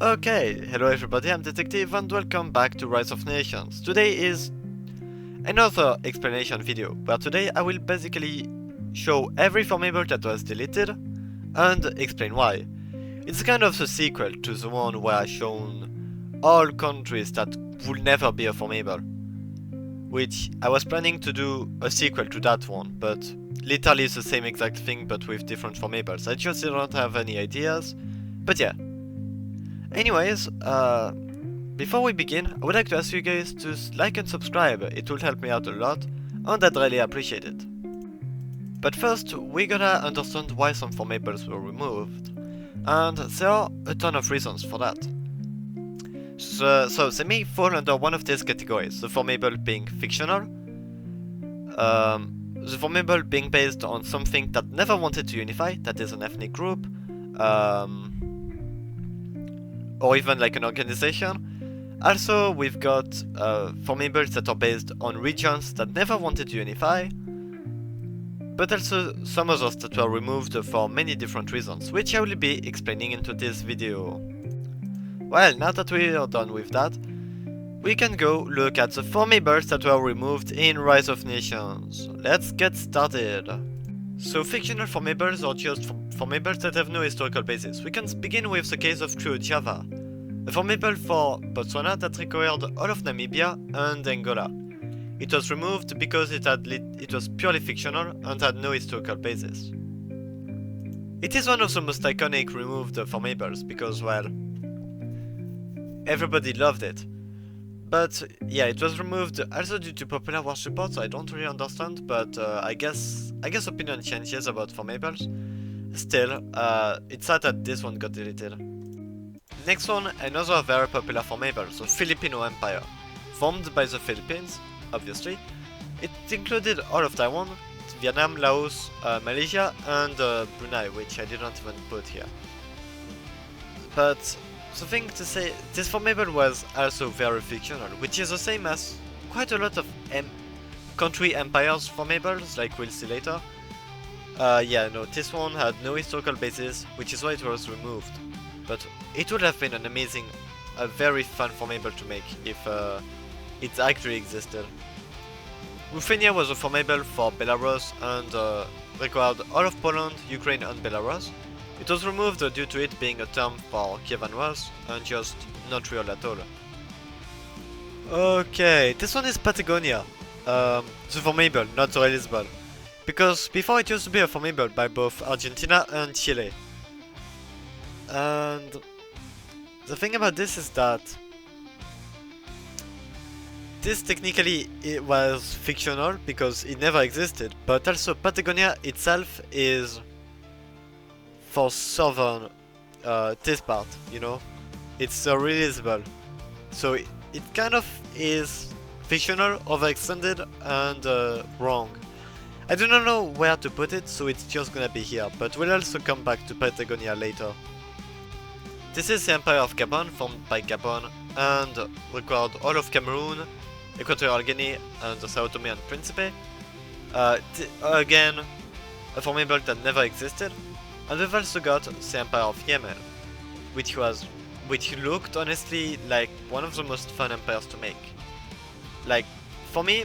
Okay, hello everybody, I'm Detective and welcome back to Rise of Nations. Today is another explanation video, where today I will basically show every formable that was deleted and explain why. It's kind of a sequel to the one where I shown all countries that will never be a formable, which I was planning to do a sequel to that one, but literally the same exact thing but with different formables. I just didn't have any ideas, but yeah. Anyways, before we begin, I would like to ask you guys to like and subscribe, it will help me out a lot, and I'd really appreciate it. But first, we gotta understand why some formables were removed, and there are a ton of reasons for that. So they may fall under one of these categories, the formable being fictional, the formable being based on something that never wanted to unify, that is an ethnic group, or even like an organization. Also, we've got formables that are based on regions that never wanted to unify, but also some others that were removed for many different reasons, which I will be explaining into this video. Well, now that we are done with that, we can go look at the formables that were removed in Rise of Nations. Let's get started. So fictional formables are just formables that have no historical basis. We can begin with the case of True Java, a formable for Botswana that required all of Namibia and Angola. It was removed because it was purely fictional and had no historical basis. It is one of the most iconic removed formables because, well, everybody loved it. But yeah, it was removed also due to popular war support, so I don't really understand, but I guess opinion changes about formables. Still, it's sad that this one got deleted. Next one, another very popular formable, the Filipino Empire. Formed by the Philippines, obviously. It included all of Taiwan, Vietnam, Laos, Malaysia, and Brunei, which I didn't even put here. But the thing to say, this formable was also very fictional, which is the same as quite a lot of country empires formables, like we'll see later. Yeah, no, this one had no historical basis, which is why it was removed. But it would have been an amazing, a very fun formable to make if it actually existed. Ruthenia was a formable for Belarus and required all of Poland, Ukraine and Belarus. It was removed due to it being a term for Kievan Wars and just not real at all. Okay, this one is Patagonia. The formable, not the releasable. Because before it used to be a formable by both Argentina and Chile. And the thing about this is that this technically it was fictional because it never existed, but also Patagonia itself is for southern this part, you know, it's releasable, so it kind of is fictional, overextended, and wrong. I do not know where to put it, so it's just gonna be here, but we'll also come back to Patagonia later. This is the Empire of Gabon, formed by Gabon, and required all of Cameroon, Equatorial Guinea, and the Sao Tome and Principe. Again, a formable that never existed. And we've also got the Empire of Yemen, which looked honestly like one of the most fun empires to make. Like, for me,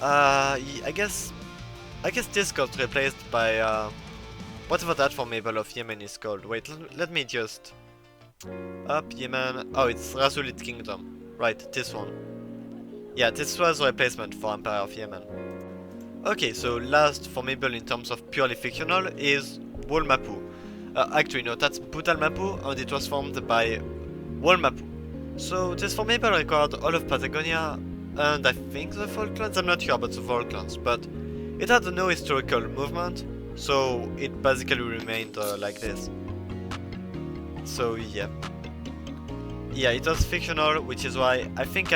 I guess this got replaced by whatever that formable of Yemen is called. Wait, let me just Yemen. Oh, it's Rasulit Kingdom. Right, this one. Yeah, this was a replacement for Empire of Yemen. Okay, so last formable in terms of purely fictional is Wolmapu. Actually, no, that's Putalmapu, and it was formed by Wolmapu. So this formable required all of Patagonia, and I think the Falklands, I'm not sure about the Falklands, but it had no historical movement, so it basically remained like this. So yeah. Yeah, it was fictional, which is why I think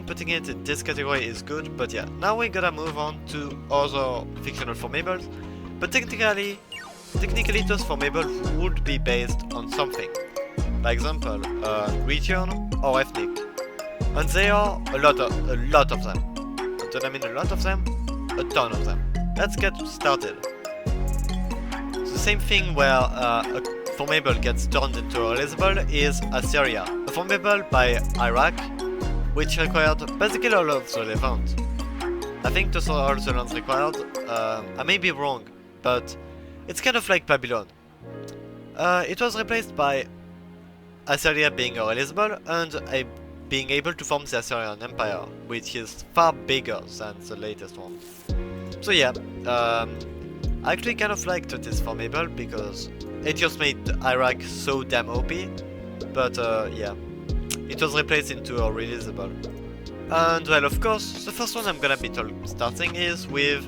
putting it in this category is good, but yeah. Now we gotta move on to other fictional formables, but technically those formables would be based on something. For example, region or ethnic. And there are a lot of them. And when I mean a lot of them, a ton of them. Let's get started. The same thing where a formable gets turned into a releasable is Assyria, a formable by Iraq, which required basically all of the Levant. I think those are all the lands required. I may be wrong, but it's kind of like Babylon. It was replaced by Assyria being a releasable and being able to form the Assyrian Empire, which is far bigger than the latest one. So yeah, I actually kind of liked this formable because it just made Iraq so damn OP, but yeah, it was replaced into a releasable. And well, of course, the first one I'm gonna be starting is with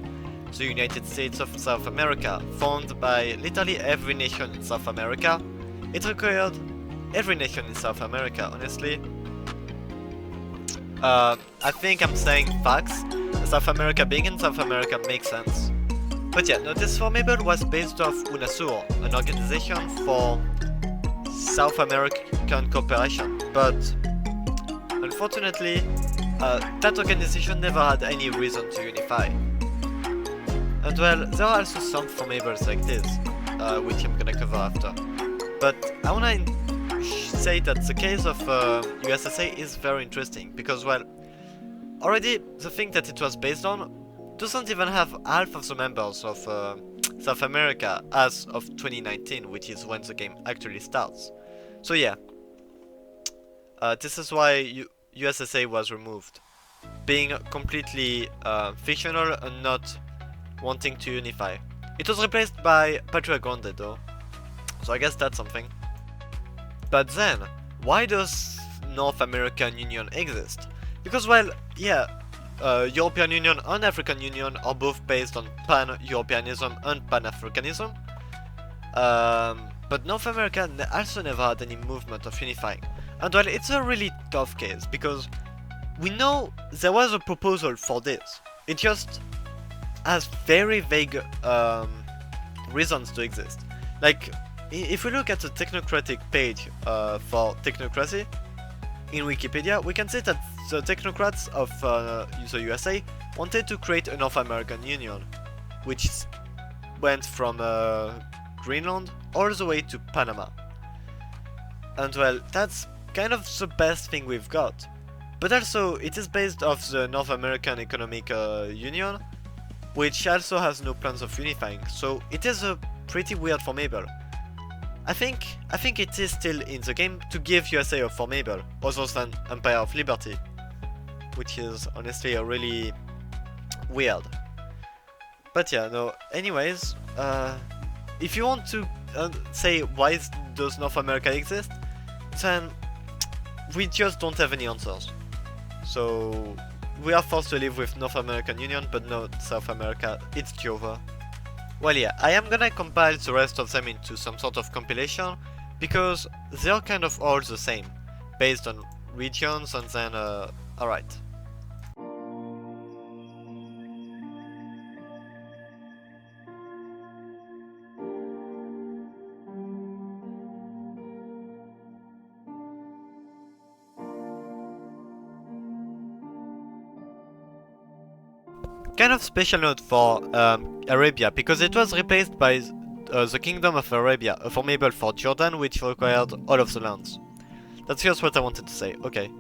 the United States of South America, formed by literally every nation in South America. It required every nation in South America, honestly. I think I'm saying facts. South America being in South America makes sense. But yeah, no, this formable was based off UNASUR, an organization for South American cooperation, but unfortunately, that organization never had any reason to unify. And well, there are also some formables like this, which I'm gonna cover after. But I wanna say that the case of USSA is very interesting, because well, already the thing that it was based on doesn't even have half of the members of South America as of 2019, which is when the game actually starts. So yeah, this is why USSA was removed, being completely fictional and not wanting to unify. It was replaced by Patria Grande though, so I guess that's something. But then, why does North American Union exist? Because well, yeah, European Union and African Union are both based on Pan-Europeanism and Pan-Africanism. But North America also never had any movement of unifying. And well, it's a really tough case, because we know there was a proposal for this. It just has very vague reasons to exist. Like, if we look at the technocratic page for technocracy in Wikipedia, we can see that the technocrats of the USA wanted to create a North American Union, which went from Greenland all the way to Panama. And well, that's kind of the best thing we've got. But also, it is based off the North American Economic Union, which also has no plans of unifying, so it is a pretty weird formable. I think it is still in the game to give USA a formable, other than Empire of Liberty, which is honestly a really weird. But yeah, no, anyways, if you want to say why does North America exist, then we just don't have any answers. So we are forced to live with North American Union, but not South America, it's Jova. Well yeah, I am gonna compile the rest of them into some sort of compilation, because they are kind of all the same, based on regions and then, alright. Kind of special note for Arabia, because it was replaced by the Kingdom of Arabia, a formable for Jordan which required all of the lands. That's just what I wanted to say, okay.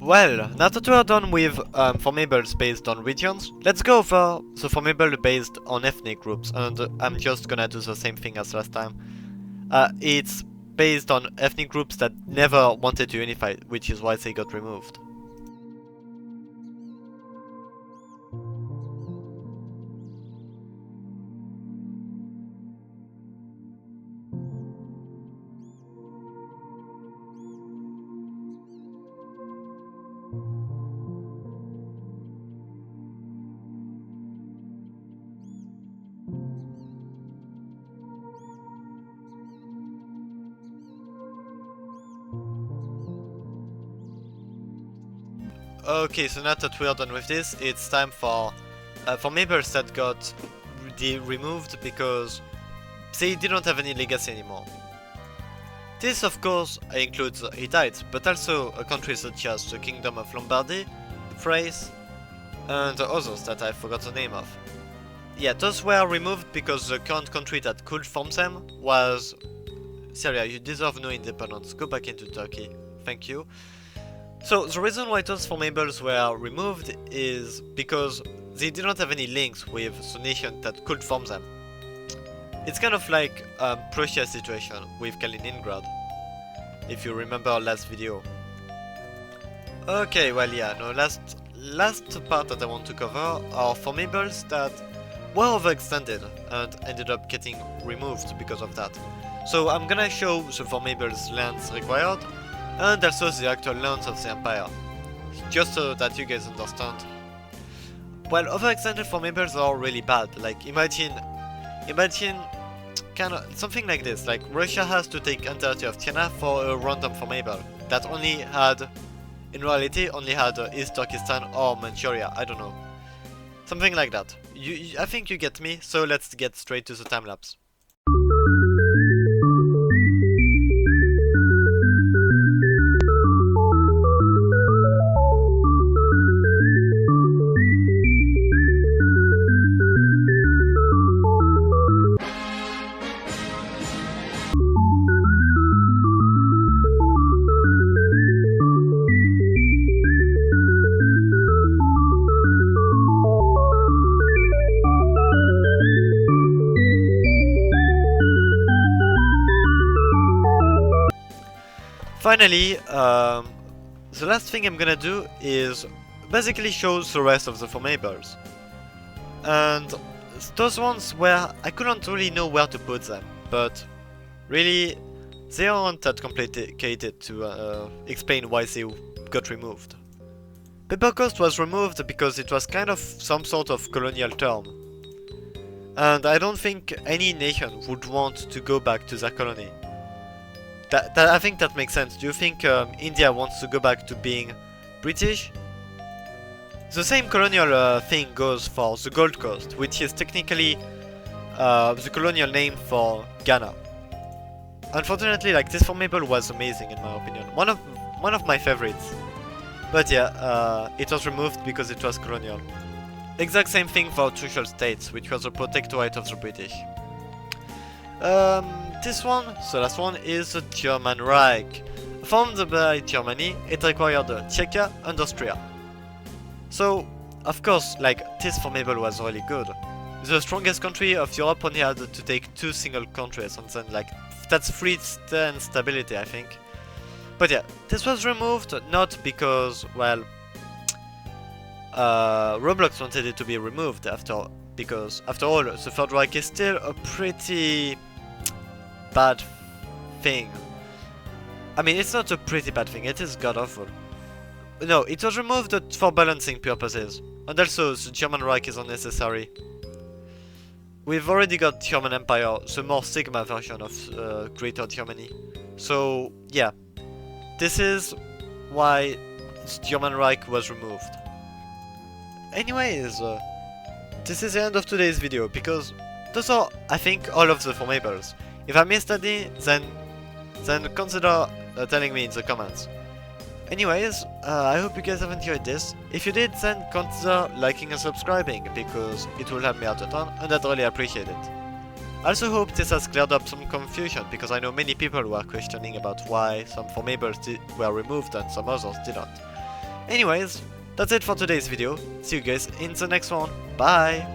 Well, now that we are done with formables based on regions, let's go for the formable based on ethnic groups, and I'm just gonna do the same thing as last time. It's based on ethnic groups that never wanted to unify, which is why they got removed. Okay, so now that we are done with this, it's time for formables that got removed because they didn't have any legacy anymore. This of course includes Hittites, but also countries such as the Kingdom of Lombardy, Thrace, and others that I forgot the name of. Yeah, those were removed because the current country that could form them was Syria. You deserve no independence, go back into Turkey, thank you. So the reason why those formables were removed is because they didn't have any links with the nation that could form them. It's kind of like Prussia's situation with Kaliningrad, if you remember our last video. Okay, well yeah, no, last part that I want to cover are formables that were overextended and ended up getting removed because of that. So I'm gonna show the formables lands required and also the actual lands of the empire, just so that you guys understand. Well, overextended formables are really bad. Like imagine kind of something like this, like Russia has to take entirety of China for a random formable that only had, in reality, only had East Turkestan or Manchuria, I don't know. Something like that. I think you get me, so let's get straight to the time-lapse. Finally, the last thing I'm gonna do is basically show the rest of the formables. And those ones where I couldn't really know where to put them, but really they aren't that complicated to explain why they got removed. Paper Coast was removed because it was kind of some sort of colonial term. And I don't think any nation would want to go back to their colony. I think that makes sense. Do you think India wants to go back to being British? The same colonial thing goes for the Gold Coast, which is technically the colonial name for Ghana. Unfortunately, like, this formable was amazing in my opinion, one of my favorites. But yeah, it was removed because it was colonial. Exact same thing for Trucial States, which was a protectorate of the British. This one, the last one, is the German Reich. Formed by Germany, it required Czechia and Austria. So, of course, like, this formable was really good. The strongest country of Europe only had to take 2 single countries, and then, like, that's free stability, I think. But yeah, this was removed not because, well, Roblox wanted it to be removed because after all, the Third Reich is still a pretty bad thing. I mean, it's not a pretty bad thing, it is god-awful. No, it was removed for balancing purposes, and also the German Reich is unnecessary. We've already got German Empire, the more Sigma version of Greater Germany. So, yeah, this is why the German Reich was removed. Anyways, this is the end of today's video, because those are, I think, all of the formables. If I missed any, then consider telling me in the comments. Anyways, I hope you guys have enjoyed this. If you did, then consider liking and subscribing, because it will help me out a ton, and I'd really appreciate it. I also hope this has cleared up some confusion, because I know many people were questioning about why some formables were removed and some others didn't. Anyways, that's it for today's video. See you guys in the next one. Bye!